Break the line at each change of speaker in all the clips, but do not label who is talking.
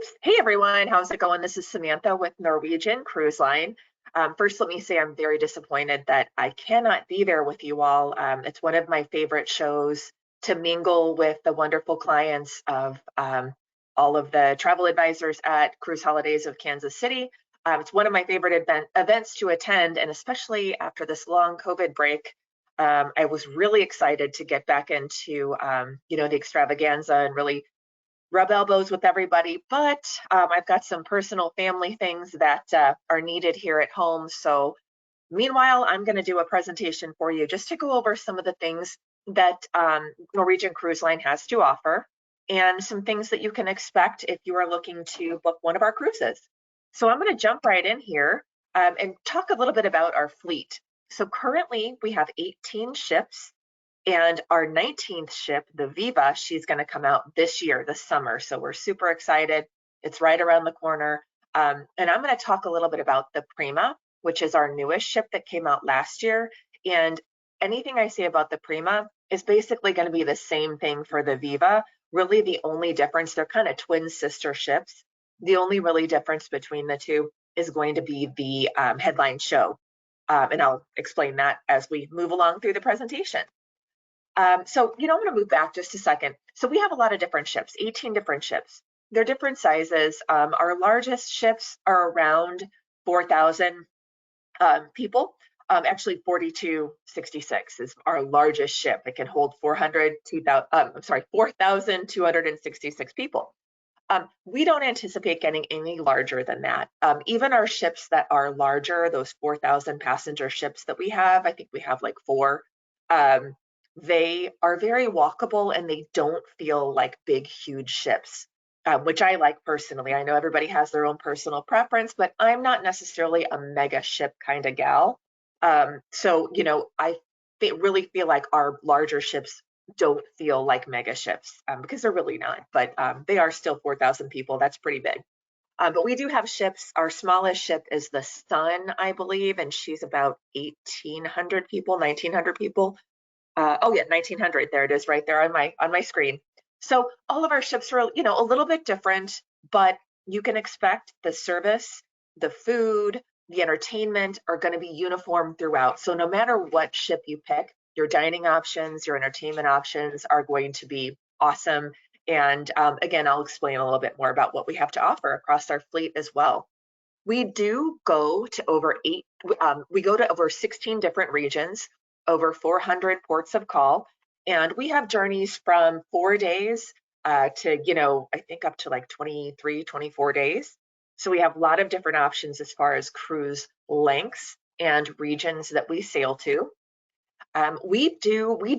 Oops. Hey everyone, how's it going? This is Samantha with Norwegian Cruise Line. First, let me say I'm very disappointed that I cannot be there with you all. It's one of my favorite shows to mingle with the wonderful clients of all of the travel advisors at Cruise Holidays of Kansas City. It's one of my favorite events to attend, and especially after this long COVID break, I was really excited to get back into the extravaganza and really rub elbows with everybody, but I've got some personal family things that are needed here at home. So meanwhile, I'm going to do a presentation for you just to go over some of the things that Norwegian Cruise Line has to offer and some things that you can expect if you are looking to book one of our cruises. So I'm going to jump right in here and talk a little bit about our fleet. So currently we have 18 ships. And our 19th ship, the Viva, she's going to come out this year, this summer. So we're super excited. It's right around the corner. And I'm going to talk a little bit about the Prima, which is our newest ship that came out last year. And anything I say about the Prima is basically going to be the same thing for the Viva. Really, the only difference, they're kind of twin sister ships. The only really difference between the two is going to be the headline show. And I'll explain that as we move along through the presentation. I'm going to move back just a second. So we have a lot of different ships, 18 different ships. They're different sizes. Our largest ships are around 4,000 people. Actually, 4266 is our largest ship. It can hold 4,266 people. We don't anticipate getting any larger than that. Even our ships that are larger, those 4,000 passenger ships that we have, I think we have like 4. They are very walkable and they don't feel like big, huge ships, which I like personally. I know everybody has their own personal preference, but I'm not necessarily a mega ship kind of gal. I really feel like our larger ships don't feel like mega ships because they're really not, but they are still 4,000 people. That's pretty big. But we do have ships. Our smallest ship is the Sun, I believe, and she's about 1,800 people, 1,900 people. 1,900. There it is, right there on my screen. So all of our ships are, a little bit different, but you can expect the service, the food, the entertainment are going to be uniform throughout. So no matter what ship you pick, your dining options, your entertainment options are going to be awesome. And again, I'll explain a little bit more about what we have to offer across our fleet as well. We do go to over 16 different regions, over 400 ports of call, and we have journeys from 4 days to, I think up to like 23, 24 days. So we have a lot of different options as far as cruise lengths and regions that we sail to. We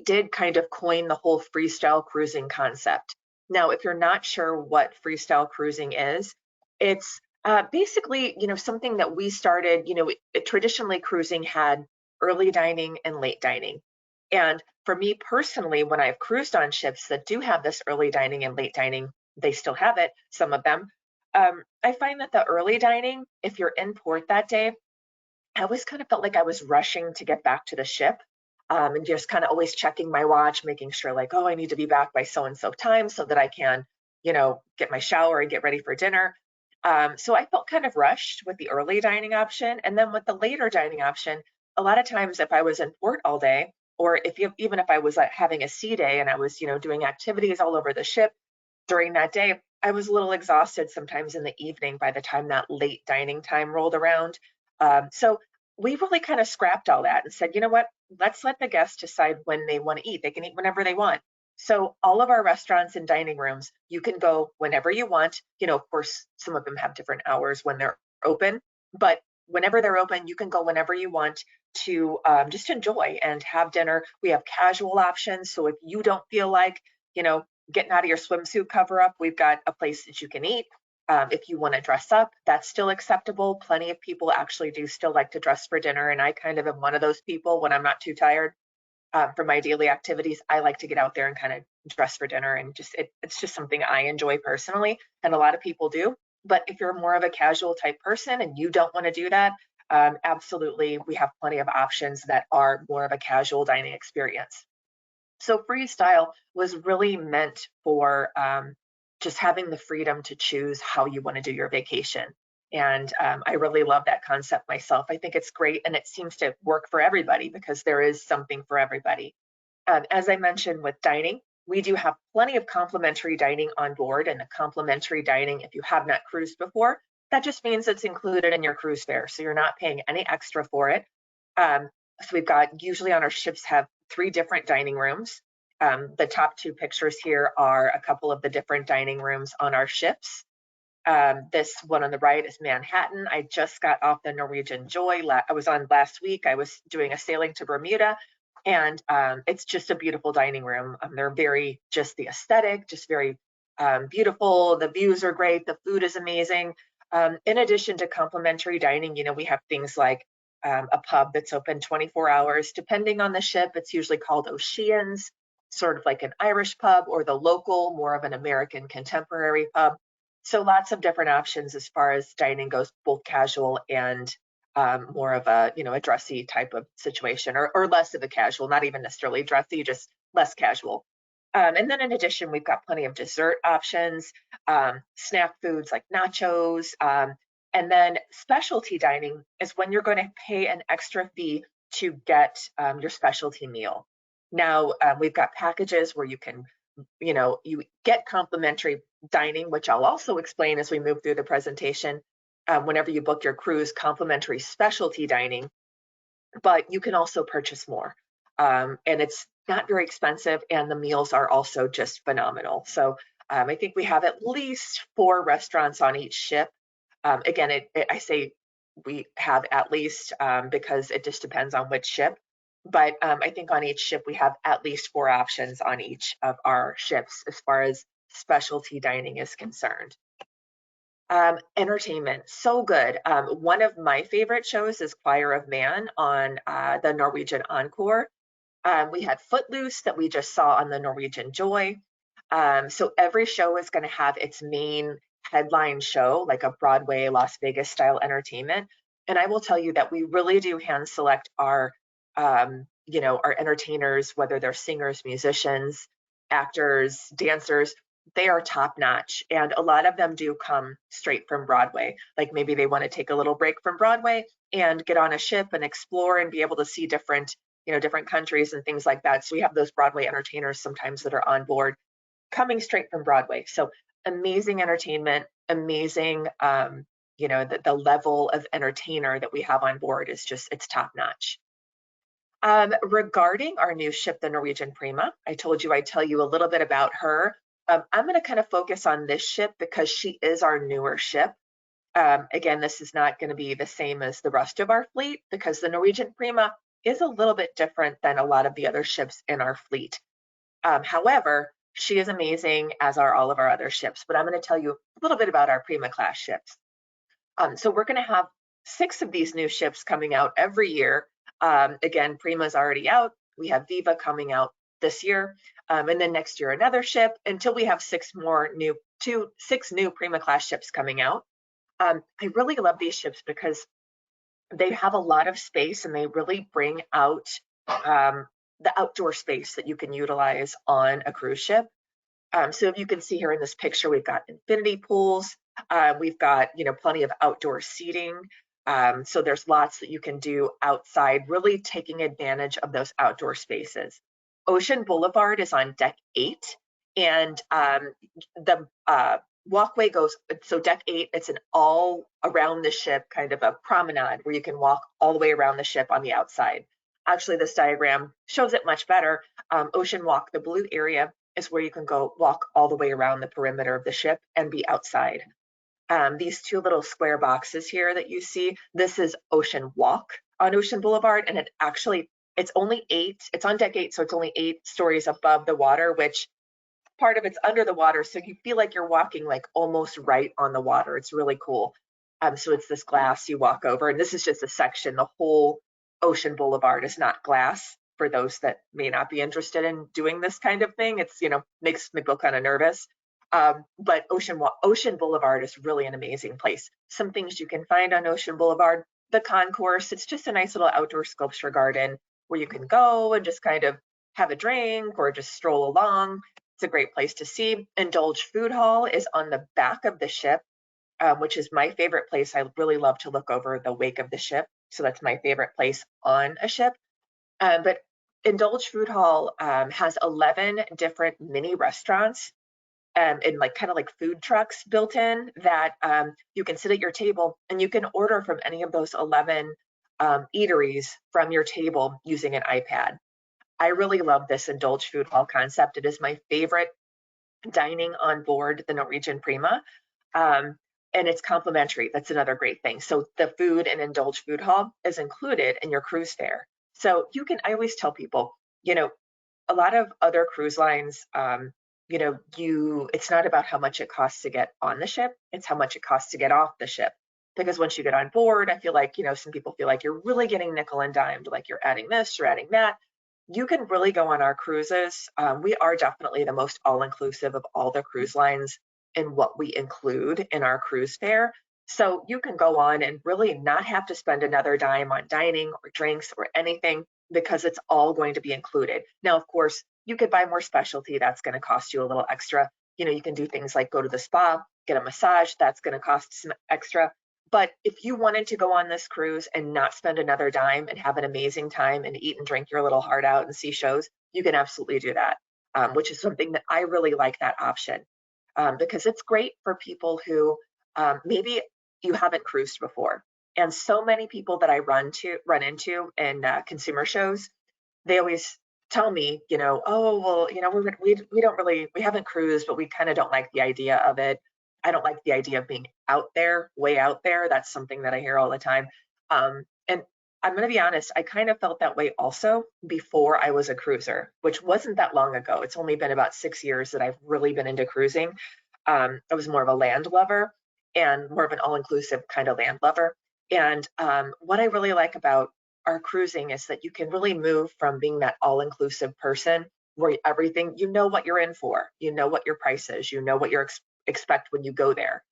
did kind of coin the whole freestyle cruising concept. Now, if you're not sure what freestyle cruising is, it's basically, something that we started, traditionally cruising had early dining and late dining. And for me personally, when I've cruised on ships that do have this early dining and late dining, they still have it, some of them. I find that the early dining, if you're in port that day, I always kind of felt like I was rushing to get back to the ship. And just kind of always checking my watch, making sure like, oh, I need to be back by so-and-so time so that I can, get my shower and get ready for dinner. So I felt kind of rushed with the early dining option. And then with the later dining option, a lot of times if I was in port all day, or even if I was having a sea day and I was, doing activities all over the ship during that day, I was a little exhausted sometimes in the evening by the time that late dining time rolled around. So we really kind of scrapped all that and said, you know what, let's let the guests decide when they want to eat. They can eat whenever they want. So all of our restaurants and dining rooms, you can go whenever you want. Of course, some of them have different hours when they're open, but whenever they're open, you can go whenever you want to just enjoy and have dinner. We have casual options. So if you don't feel like, getting out of your swimsuit cover up, we've got a place that you can eat. If you want to dress up, that's still acceptable. Plenty of people actually do still like to dress for dinner. And I kind of am one of those people when I'm not too tired from my daily activities. I like to get out there and kind of dress for dinner. And it's just something I enjoy personally. And a lot of people do. But if you're more of a casual type person and you don't want to do that, absolutely, we have plenty of options that are more of a casual dining experience. So freestyle was really meant for just having the freedom to choose how you want to do your vacation. And I really love that concept myself. I think it's great, and it seems to work for everybody because there is something for everybody. As I mentioned with dining, we do have plenty of complimentary dining on board, and the complimentary dining, if you have not cruised before, that just means it's included in your cruise fare. So you're not paying any extra for it. So we've got, usually on our ships have 3 different dining rooms. The top 2 pictures here are a couple of the different dining rooms on our ships. This one on the right is Manhattan. I just got off the Norwegian Joy. I was on last week. I was doing a sailing to Bermuda, and it's just a beautiful dining room. They're very, just the aesthetic, just very beautiful. The views are great. The food is amazing. In addition to complimentary dining, we have things like a pub that's open 24 hours. Depending on the ship, it's usually called Oceans, sort of like an Irish pub, or the local, more of an American contemporary pub. So lots of different options as far as dining goes, both casual and more of a dressy type of situation, or less of a casual, not even necessarily dressy, just less casual. And then in addition, we've got plenty of dessert options, snack foods like nachos, and then specialty dining is when you're going to pay an extra fee to get your specialty meal. Now, we've got packages where you get complimentary dining, which I'll also explain as we move through the presentation. Whenever you book your cruise, complimentary specialty dining, but you can also purchase more. And it's not very expensive, and the meals are also just phenomenal. So I think we have at least 4 restaurants on each ship. Again, I say we have at least because it just depends on which ship. But I think on each ship we have at least 4 options on each of our ships as far as specialty dining is concerned. Entertainment, so good. One of my favorite shows is Choir of Man on the Norwegian Encore. We had Footloose that we just saw on the Norwegian Joy. So every show is going to have its main headline show, like a Broadway, Las Vegas style entertainment. And I will tell you that we really do hand select our entertainers, whether they're singers, musicians, actors, dancers. They are top notch. And a lot of them do come straight from Broadway. Like maybe they want to take a little break from Broadway and get on a ship and explore and be able to see different countries and things like that. So we have those Broadway entertainers sometimes that are on board coming straight from Broadway. So amazing entertainment, amazing, the level of entertainer that we have on board is just, it's top notch. Regarding our new ship, the Norwegian Prima, I told you I'd tell you a little bit about her. I'm going to kind of focus on this ship because she is our newer ship. Again, this is not going to be the same as the rest of our fleet because the Norwegian Prima is a little bit different than a lot of the other ships in our fleet. However, she is amazing, as are all of our other ships. But I'm going to tell you a little bit about our Prima class ships. So we're going to have 6 of these new ships coming out every year. Again, Prima's already out. We have Viva coming out this year, and then next year another ship until we have 6 new Prima class ships coming out. I really love these ships because they have a lot of space and they really bring out the outdoor space that you can utilize on a cruise ship. So if you can see here in this picture, we've got infinity pools. We've got, plenty of outdoor seating. So there's lots that you can do outside, really taking advantage of those outdoor spaces. Ocean Boulevard is on deck 8, and the walkway goes, so deck 8, it's an all around the ship kind of a promenade where you can walk all the way around the ship on the outside. Actually, this diagram shows it much better. Ocean Walk, the blue area, is where you can go walk all the way around the perimeter of the ship and be outside. These 2 little square boxes here that you see, this is Ocean Walk on Ocean Boulevard, and it's only 8, it's on deck 8, so it's only 8 stories above the water, which part of it's under the water, so you feel like you're walking like almost right on the water. It's really cool. So it's this glass you walk over, and this is just a section. The whole Ocean Boulevard is not glass, for those that may not be interested in doing this kind of thing. It's, makes me feel kind of nervous. But Ocean Boulevard is really an amazing place. Some things you can find on Ocean Boulevard, the concourse, it's just a nice little outdoor sculpture garden where you can go and just kind of have a drink or just stroll along. It's a great place to see. Indulge Food Hall is on the back of the ship, which is my favorite place. I really love to look over the wake of the ship. So that's my favorite place on a ship. But Indulge Food Hall has 11 different mini restaurants and like kind of like food trucks built in that you can sit at your table and you can order from any of those 11 eateries from your table using an iPad. I really love this Indulge Food Hall concept. It is my favorite dining on board the Norwegian Prima. Um, and it's complimentary. That's another great thing. So the food and Indulge Food Hall is included in your cruise fare. So you can, I always tell people, you know, a lot of other cruise lines, it's not about how much it costs to get on the ship, it's how much it costs to get off the ship. Because once you get on board, I feel like, some people feel like you're really getting nickel and dimed, like you're adding this, you're adding that. You can really go on our cruises. We are definitely the most all-inclusive of all the cruise lines in what we include in our cruise fare. So you can go on and really not have to spend another dime on dining or drinks or anything because it's all going to be included. Now, of course, you could buy more specialty. That's going to cost you a little extra. You can do things like go to the spa, get a massage. That's going to cost some extra. But if you wanted to go on this cruise and not spend another dime and have an amazing time and eat and drink your little heart out and see shows, you can absolutely do that, which is something that I really like that option because it's great for people who maybe you haven't cruised before. And so many people that I run into in consumer shows, they always tell me, oh, well, we don't really, we haven't cruised, but we kind of don't like the idea of it. I don't like the idea of being out there, way out there. That's something that I hear all the time. And I'm going to be honest, I kind of felt that way also before I was a cruiser, which wasn't that long ago. It's only been about 6 years that I've really been into cruising. I was more of a land lover and more of an all-inclusive kind of land lover. And what I really like about our cruising is that you can really move from being that all-inclusive person where everything, you know what you're in for, you know what your price is, you know what you expect when you go there.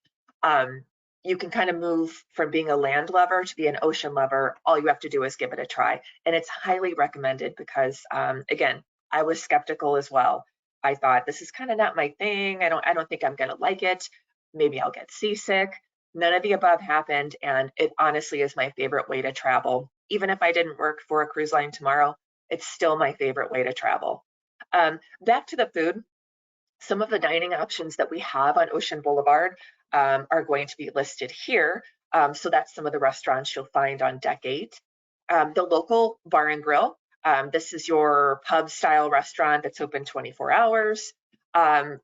You can kind of move from being a land lover to be an ocean lover. All you have to do is give it a try. And it's highly recommended because, again, I was skeptical as well. I thought this is kind of not my thing. I don't think I'm going to like it. Maybe I'll get seasick. None of the above happened. And it honestly is my favorite way to travel. Even if I didn't work for a cruise line tomorrow, it's still my favorite way to travel. Back to the food. Some of the dining options that we have on Ocean Boulevard are going to be listed here. So that's some of the restaurants you'll find on Deck 8. The local bar and grill. This is your pub style restaurant that's open 24 hours.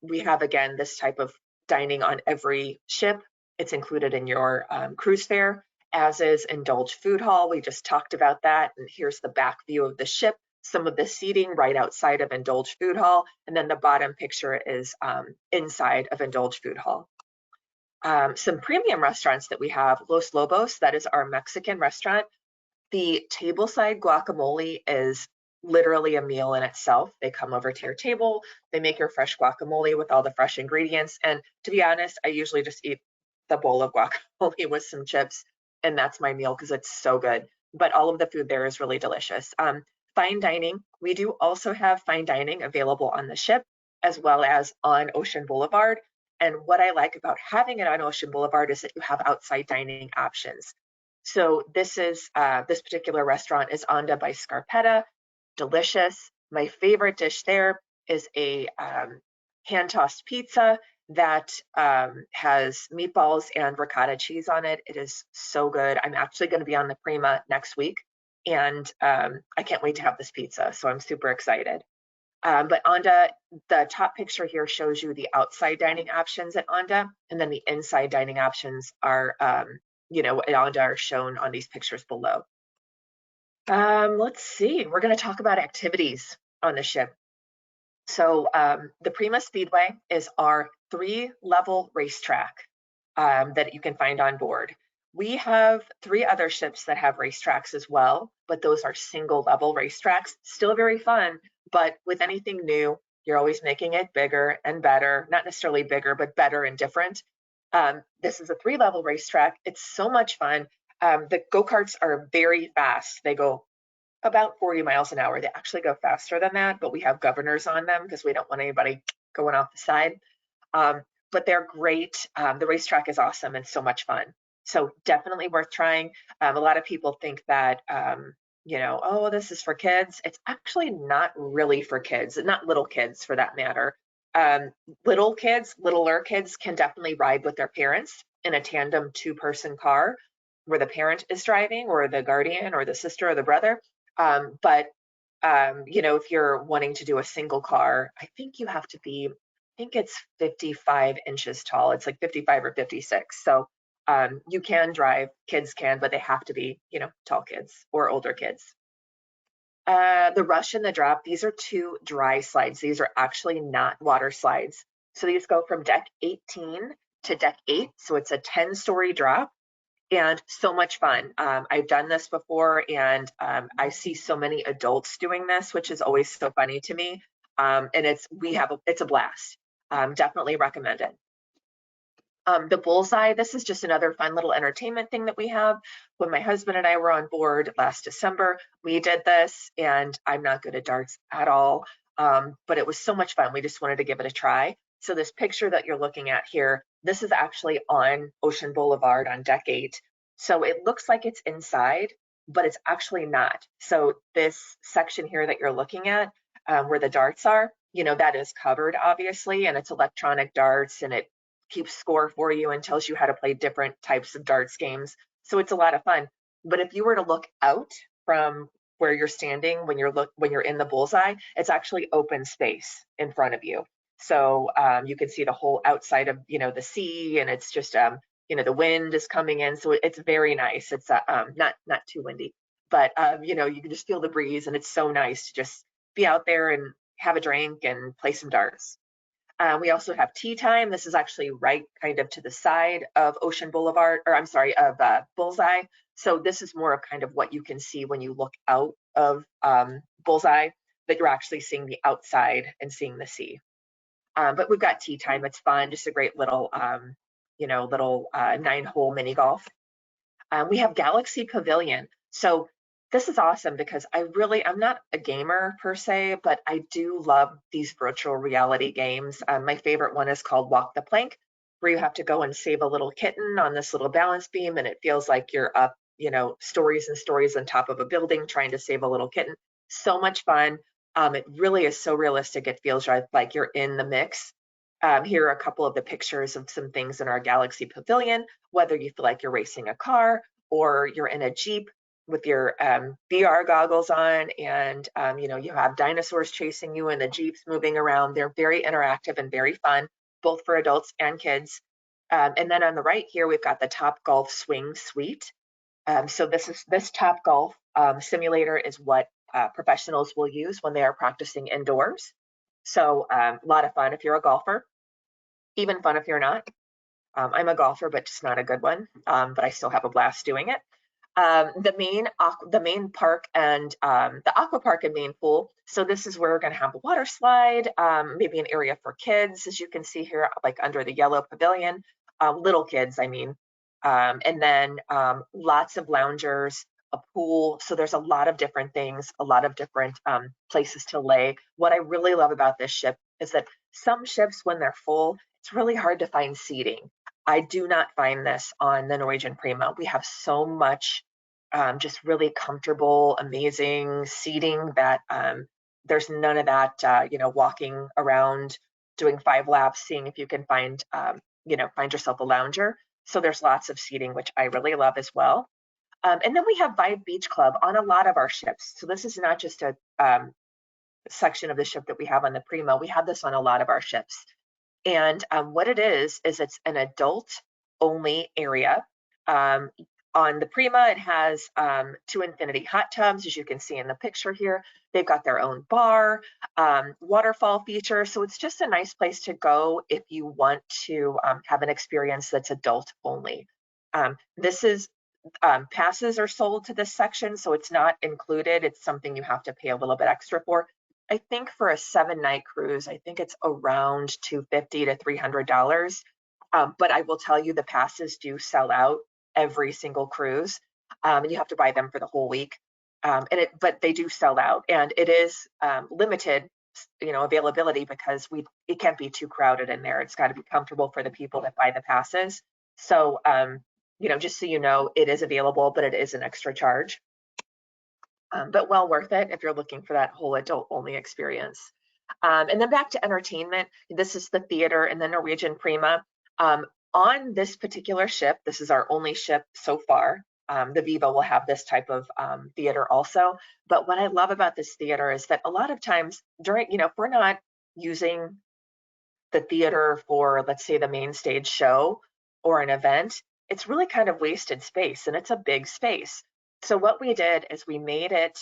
We have, again, this type of dining on every ship. It's included in your cruise fare, as is Indulge Food Hall. We just talked about that. And here's the back view of the ship, some of the seating right outside of Indulge Food Hall. And then the bottom picture is inside of Indulge Food Hall. Some premium restaurants that we have, Los Lobos, that is our Mexican restaurant. The tableside guacamole is literally a meal in itself. They come over to your table, they make your fresh guacamole with all the fresh ingredients. And to be honest, I usually just eat the bowl of guacamole with some chips, and that's my meal because it's so good. But all of the food there is really delicious. Fine dining, we do also have fine dining available on the ship as well as on Ocean Boulevard. And what I like about having it on Ocean Boulevard is that you have outside dining options. So this particular restaurant is Onda by Scarpetta, delicious. My favorite dish there is a hand-tossed pizza that has meatballs and ricotta cheese on it. It is so good. I'm actually going to be on the Prima next week, and I can't wait to have this pizza, so I'm super excited. But Onda, the top picture here shows you the outside dining options at Onda, and then the inside dining options are at Onda are shown on these pictures below. Let's see, we're going to talk about activities on the ship. So the Prima Speedway is our 3-level racetrack that you can find on board. We have 3 other ships that have racetracks as well, but those are single-level racetracks, still very fun, but with anything new, you're always making it bigger and better, not necessarily bigger, but better and different. This is a 3-level racetrack. It's so much fun. The go-karts are very fast. They go about 40 miles an hour. They actually go faster than that, but we have governors on them because we don't want anybody going off the side. Um, but they're great. The racetrack is awesome and so much fun. So definitely worth trying. A lot of people think that, oh, this is for kids. It's actually not really for kids, not little kids for that matter. Um, littler kids can definitely ride with their parents in a tandem two-person car where the parent is driving or the guardian or the sister or the brother. But if you're wanting to do a single car, I think you have to be, I think it's 55 inches tall. It's like 55 or 56. So you can drive, kids can, but they have to be, tall kids or older kids. The rush and the drop, these are two dry slides. These are actually not water slides. So these go from deck 18 to deck 8. So it's a 10-story drop and so much fun. I've done this before, and I see so many adults doing this, which is always so funny to me. And it's a blast. Definitely recommend it. The bullseye, this is just another fun little entertainment thing that we have. When my husband and I were on board last December, we did this, and I'm not good at darts at all, but it was so much fun. We just wanted to give it a try. So this picture that you're looking at here, this is actually on Ocean Boulevard on deck 8. So it looks like it's inside, but it's actually not. So this section here that you're looking at, where the darts are, that is covered obviously, and it's electronic darts, and it keeps score for you and tells you how to play different types of darts games. So it's a lot of fun. But if you were to look out from where you're standing when you're in the bullseye, it's actually open space in front of you. So you can see the whole outside of the sea, and it's just the wind is coming in, so it's very nice. It's not too windy, but you can just feel the breeze, and it's so nice to just be out there and have a drink and play some darts. We also have tea time. This is actually right kind of to the side of Ocean Boulevard, or I'm sorry, of Bullseye. So this is more of kind of what you can see when you look out of Bullseye, that you're actually seeing the outside and seeing the sea. But we've got tea time. It's fun. Just a great little, 9-hole mini golf. We have Galaxy Pavilion. So this is awesome because I'm not a gamer per se, but I do love these virtual reality games. My favorite one is called Walk the Plank, where you have to go and save a little kitten on this little balance beam, and it feels like you're up, stories and stories on top of a building trying to save a little kitten. So much fun. It really is so realistic. It feels like you're in the mix. Here are a couple of the pictures of some things in our Galaxy Pavilion, whether you feel like you're racing a car or you're in a Jeep with your VR goggles on, and you have dinosaurs chasing you and the Jeeps moving around. They're very interactive and very fun, both for adults and kids. And then on the right here, we've got the Top Golf Swing Suite. So this Top Golf simulator is what professionals will use when they are practicing indoors. So a lot of fun if you're a golfer, even fun if you're not. I'm a golfer, but just not a good one. But I still have a blast doing it. The main park and the aqua park and main pool. So this is where we're going to have a water slide, maybe an area for kids, as you can see here, like under the yellow pavilion, little kids, I mean. And then lots of loungers, a pool. So there's a lot of different things, a lot of different places to lay. What I really love about this ship is that some ships, when they're full, it's really hard to find seating. I do not find this on the Norwegian Prima. We have so much just really comfortable, amazing seating that there's none of that, walking around, doing 5 laps, seeing if you can find yourself a lounger. So there's lots of seating, which I really love as well. And then we have Vibe Beach Club on a lot of our ships. So this is not just a section of the ship that we have on the Prima. We have this on a lot of our ships. And what it is it's an adult-only area. On the Prima, it has 2 infinity hot tubs, as you can see in the picture here. They've got their own bar, waterfall feature. So it's just a nice place to go if you want to have an experience that's adult only. Passes are sold to this section, so it's not included. It's something you have to pay a little bit extra for. I think for a 7-night cruise, I think it's around $250 to $300. But I will tell you, the passes do sell out every single cruise, and you have to buy them for the whole week. But they do sell out, and it is limited availability, because it can't be too crowded in there. It's got to be comfortable for the people that buy the passes. So, just so you know, it is available, but it is an extra charge. But well worth it if you're looking for that whole adult only experience. And then back to entertainment. This is the theater in the Norwegian Prima. On this particular ship, this is our only ship so far. The Viva will have this type of theater also. But what I love about this theater is that a lot of times during, if we're not using the theater for, let's say, the main stage show or an event, it's really kind of wasted space, and it's a big space. So what we did is we made it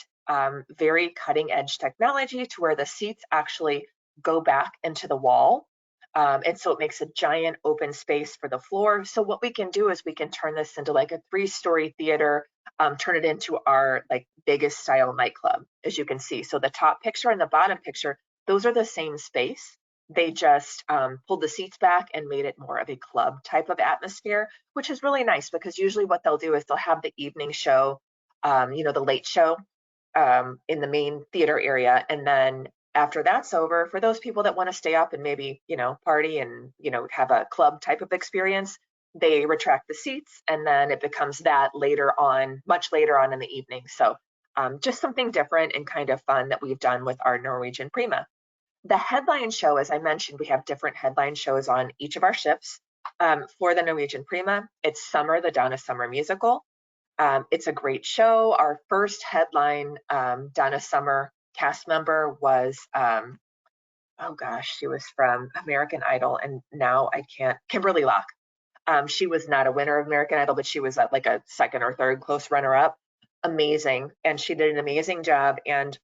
very cutting edge technology to where the seats actually go back into the wall. And so it makes a giant open space for the floor. So what we can do is we can turn this into like a 3-story theater, turn it into our like biggest style nightclub, as you can see. So the top picture and the bottom picture, those are the same space. They just pulled the seats back and made it more of a club type of atmosphere, which is really nice, because usually what they'll do is they'll have the evening show, the late show in the main theater area. And then after that's over, for those people that want to stay up and maybe, party and, have a club type of experience, they retract the seats, and then it becomes that later on, much later on in the evening. So just something different and kind of fun that we've done with our Norwegian Prima. The headline show, as I mentioned, we have different headline shows on each of our ships. For the Norwegian Prima, it's Summer, the Donna Summer musical. It's a great show. Our first headline Donna Summer cast member was, she was from American Idol, and now I can't, Kimberly Locke. She was not a winner of American Idol, but she was like a second or third close runner-up. Amazing, and she did an amazing job. And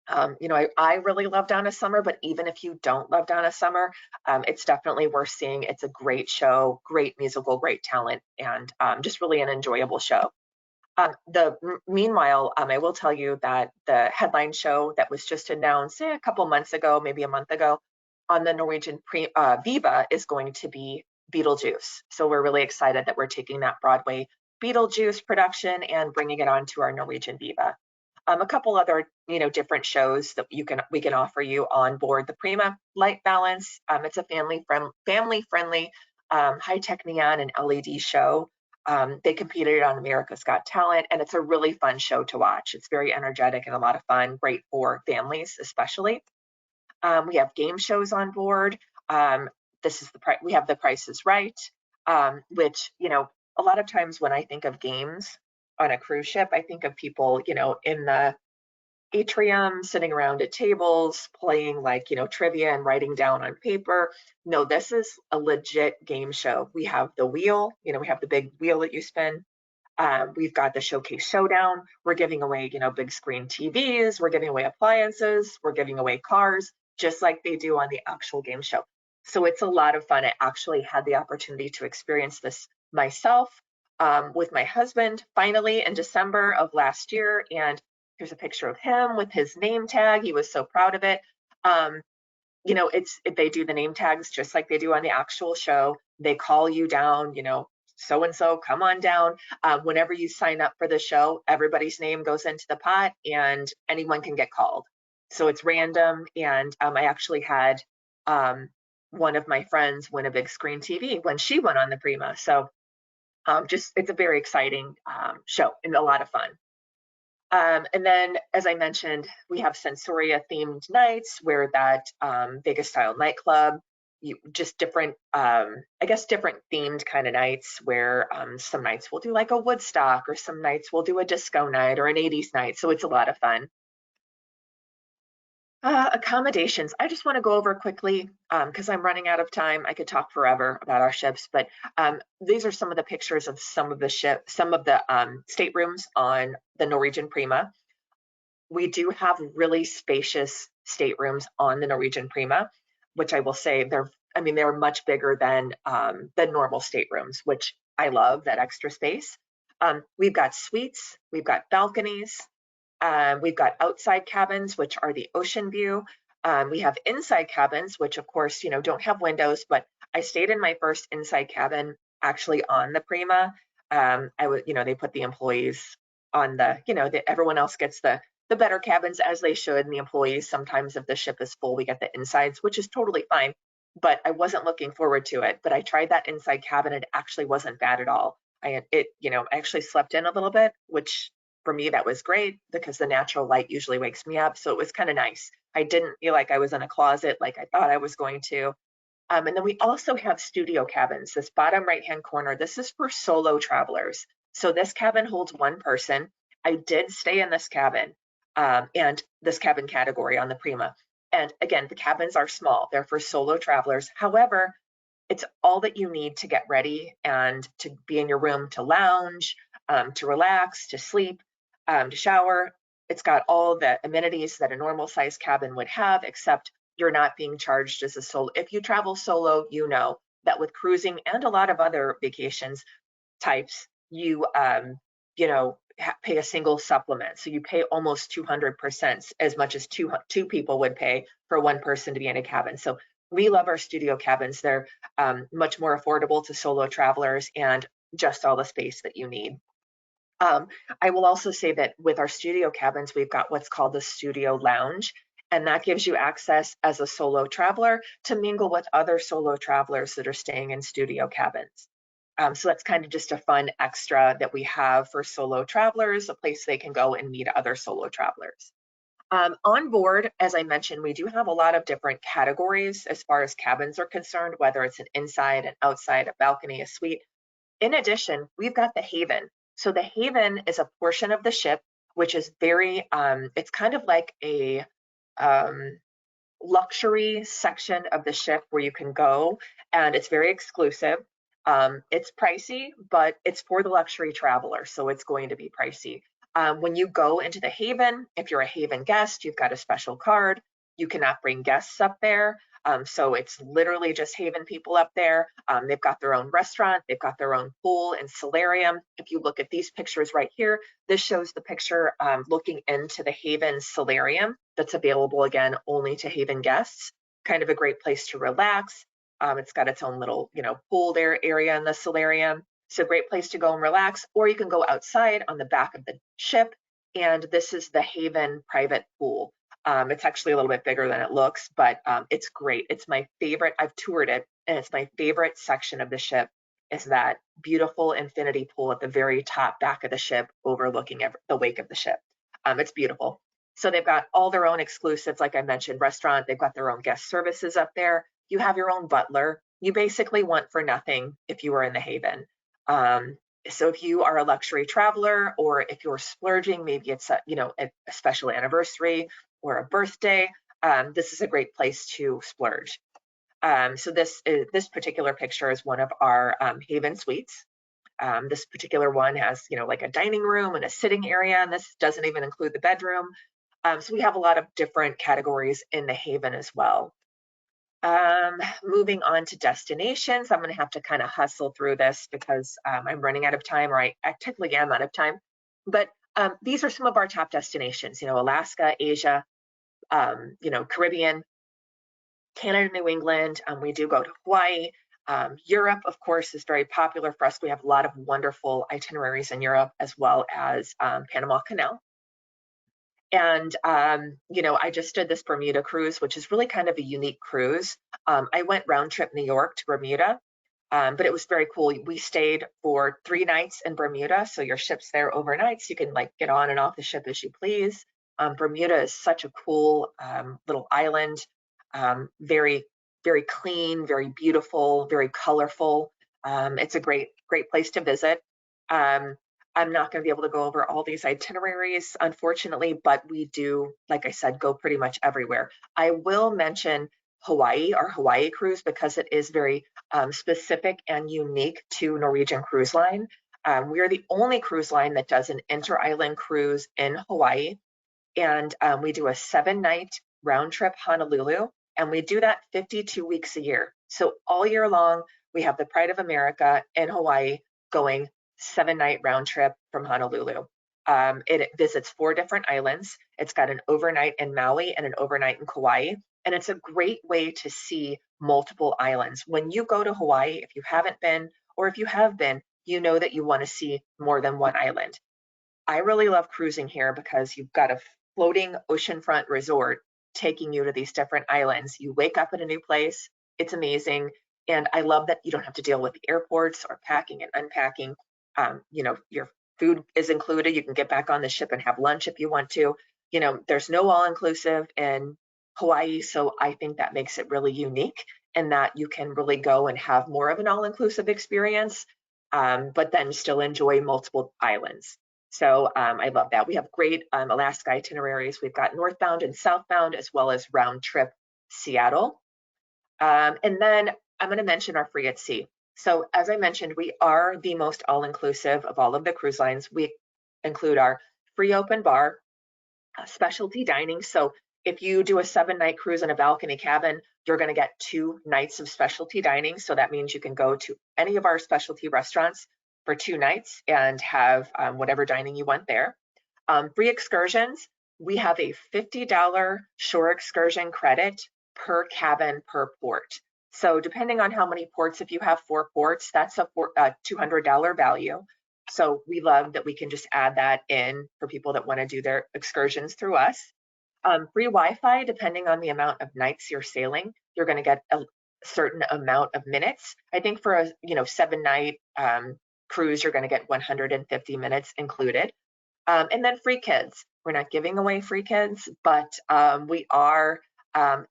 I really love Donna Summer, but even if you don't love Donna Summer, it's definitely worth seeing. It's a great show, great musical, great talent, and just really an enjoyable show. Meanwhile, I will tell you that the headline show that was just announced a couple months ago, maybe a month ago, on the Norwegian Viva is going to be Beetlejuice. So we're really excited that we're taking that Broadway Beetlejuice production and bringing it onto our Norwegian Viva. A couple other, different shows that we can offer you on board the Prima. Light Balance. It's a family friendly, high tech neon and LED show. They competed on America's Got Talent, and it's a really fun show to watch. It's very energetic and a lot of fun, great for families especially. We have game shows on board. We have The Price is Right, which, a lot of times when I think of games on a cruise ship, I think of people, in the atrium, sitting around at tables, playing like, trivia and writing down on paper. No, this is a legit game show. We have the wheel, we have the big wheel that you spin. We've got the Showcase Showdown. We're giving away, big screen TVs. We're giving away appliances. We're giving away cars, just like they do on the actual game show. So it's a lot of fun. I actually had the opportunity to experience this myself with my husband finally in December of last year. And here's a picture of him with his name tag. He was so proud of it. They do the name tags just like they do on the actual show. They call you down, so and so, come on down. Whenever you sign up for the show, everybody's name goes into the pot, and anyone can get called. So it's random. And I actually had one of my friends win a big screen TV when she went on the Prima. So it's a very exciting show and a lot of fun. And then, as I mentioned, we have Sensoria themed nights, where that Vegas style nightclub, just different, different themed kind of nights, where some nights we'll do like a Woodstock, or some nights we'll do a disco night or an 80s night. So it's a lot of fun. Accommodations. I just want to go over quickly because I'm running out of time. I could talk forever about our ships, but these are some of the pictures of some of the staterooms on the Norwegian Prima. We do have really spacious staterooms on the Norwegian Prima, which I will say they're much bigger than the normal staterooms, which I love, that extra space. We've got suites, we've got balconies. We've got outside cabins, which are the ocean view. We have inside cabins, which of course, don't have windows, but I stayed in my first inside cabin actually on the Prima. They put the employees on everyone else gets the the better cabins, as they should, and the employees, sometimes if the ship is full, we get the insides, which is totally fine. But I wasn't looking forward to it. But I tried that inside cabin, and it actually wasn't bad at all. I actually slept in a little bit, which for me, that was great because the natural light usually wakes me up. So it was kind of nice. I didn't feel like I was in a closet like I thought I was going to. And then we also have studio cabins. This bottom right-hand corner, this is for solo travelers. So this cabin holds one person. I did stay in this cabin and this cabin category on the Prima. And again, the cabins are small. They're for solo travelers. However, it's all that you need to get ready and to be in your room to lounge, to relax, to sleep, to shower. It's got all the amenities that a normal size cabin would have, except you're not being charged as a solo. If you travel solo, you know that with cruising and a lot of other vacations types, pay a single supplement. So you pay almost 200% as much as two people would pay for one person to be in a cabin. So we love our studio cabins. They're much more affordable to solo travelers and just all the space that you need. I will also say that with our studio cabins, we've got what's called the studio lounge, and that gives you access as a solo traveler to mingle with other solo travelers that are staying in studio cabins. So that's kind of just a fun extra that we have for solo travelers, a place they can go and meet other solo travelers. On board, as I mentioned, we do have a lot of different categories as far as cabins are concerned, whether it's an inside, an outside, a balcony, a suite. In addition, we've got the Haven. So the Haven is a portion of the ship, which is it's kind of like a luxury section of the ship where you can go, and it's very exclusive. It's pricey, but it's for the luxury traveler, so it's going to be pricey. When you go into the Haven, if you're a Haven guest, you've got a special card. You cannot bring guests up there. So it's literally just Haven people up there. They've got their own restaurant. They've got their own pool and solarium. If you look at these pictures right here, this shows the picture looking into the Haven solarium that's available, again, only to Haven guests. Kind of a great place to relax. It's got its own little, pool there area in the solarium. So great place to go and relax, or you can go outside on the back of the ship. And this is the Haven private pool. It's actually a little bit bigger than it looks, but it's great. It's my favorite. I've toured it, and it's my favorite section of the ship is that beautiful infinity pool at the very top back of the ship overlooking the wake of the ship. It's beautiful. So they've got all their own exclusives, like I mentioned, restaurant. They've got their own guest services up there. You have your own butler. You basically want for nothing if you are in the Haven. So if you are a luxury traveler, or if you're splurging, maybe it's a special anniversary or a birthday, this is a great place to splurge. So this particular picture is one of our Haven suites. This particular one has like a dining room and a sitting area, and this doesn't even include the bedroom. So we have a lot of different categories in the Haven as well. Moving on to destinations, I'm going to have to kind of hustle through this because I'm running out of time, or I technically am out of time. But these are some of our top destinations, Alaska, Asia, Caribbean, Canada, New England. We do go to Hawaii. Europe, of course, is very popular for us. We have a lot of wonderful itineraries in Europe, as well as Panama Canal. And, I just did this Bermuda cruise, which is really kind of a unique cruise. I went round trip New York to Bermuda, but it was very cool. We stayed for 3 nights in Bermuda. So your ship's there overnight. So you can get on and off the ship as you please. Bermuda is such a cool little island. Very, very clean, very beautiful, very colorful. It's a great place to visit. I'm not going to be able to go over all these itineraries, unfortunately, but we do, like I said, go pretty much everywhere. I will mention Hawaii, our Hawaii cruise, because it is very specific and unique to Norwegian Cruise Line. We are the only cruise line that does an inter-island cruise in Hawaii, and we do a 7-night round trip Honolulu, and we do that 52 weeks a year. So all year long, we have the Pride of America in Hawaii going 7-night round trip from Honolulu. It visits 4 different islands. It's got an overnight in Maui and an overnight in Kauai. And it's a great way to see multiple islands. When you go to Hawaii, if you haven't been, or if you have been, you know that you want to see more than one island. I really love cruising here because you've got a floating oceanfront resort taking you to these different islands. You wake up in a new place. It's amazing. And I love that you don't have to deal with the airports or packing and unpacking. Your food is included. You can get back on the ship and have lunch if you want to. There's no all-inclusive in Hawaii, so I think that makes it really unique and that you can really go and have more of an all-inclusive experience, but then still enjoy multiple islands. So I love that. We have great Alaska itineraries. We've got northbound and southbound, as well as round trip Seattle. And then I'm going to mention our free at sea. So as I mentioned, we are the most all-inclusive of all of the cruise lines. We include our free open bar, specialty dining. So if you do a 7-night cruise in a balcony cabin, you're going to get 2 nights of specialty dining. So that means you can go to any of our specialty restaurants for 2 nights and have whatever dining you want there. Free excursions, we have a $50 shore excursion credit per cabin per port. So depending on how many ports, if you have 4 ports, that's a $200 value. So we love that we can just add that in for people that want to do their excursions through us. Free Wi-Fi, depending on the amount of nights you're sailing, you're going to get a certain amount of minutes. I think for a 7-night cruise, you're going to get 150 minutes included. And then free kids. We're not giving away free kids, but we are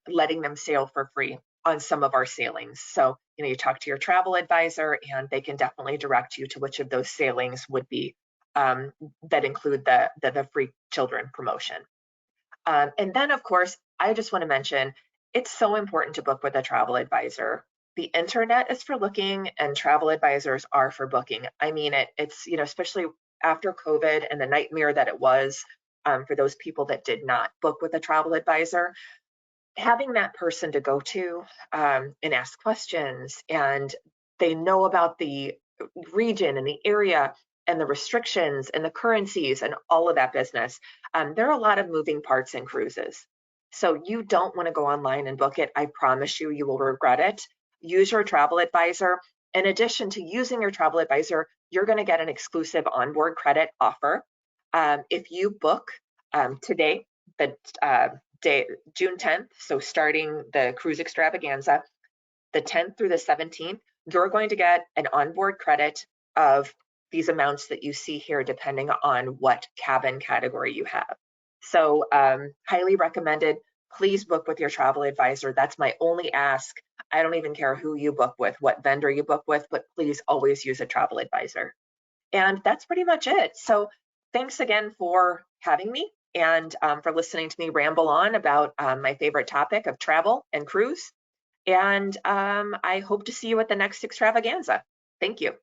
letting them sail for free on some of our sailings. So, you talk to your travel advisor and they can definitely direct you to which of those sailings would be that include the free children promotion. And then, of course, I just want to mention, it's so important to book with a travel advisor. The internet is for looking and travel advisors are for booking. I mean, it's, especially after COVID and the nightmare that it was for those people that did not book with a travel advisor, having that person to go to and ask questions, and they know about the region and the area and the restrictions and the currencies and all of that business. There are a lot of moving parts in cruises. So you don't want to go online and book it. I promise you, you will regret it. Use your travel advisor. In addition to using your travel advisor, you're going to get an exclusive onboard credit offer. If you book today, the June 10th, so starting the cruise extravaganza, the 10th through the 17th, you're going to get an onboard credit of these amounts that you see here, depending on what cabin category you have. So highly recommended. Please book with your travel advisor. That's my only ask. I don't even care who you book with, what vendor you book with, but please always use a travel advisor. And that's pretty much it. So thanks again for having me and for listening to me ramble on about my favorite topic of travel and cruise. And I hope to see you at the next extravaganza. Thank you.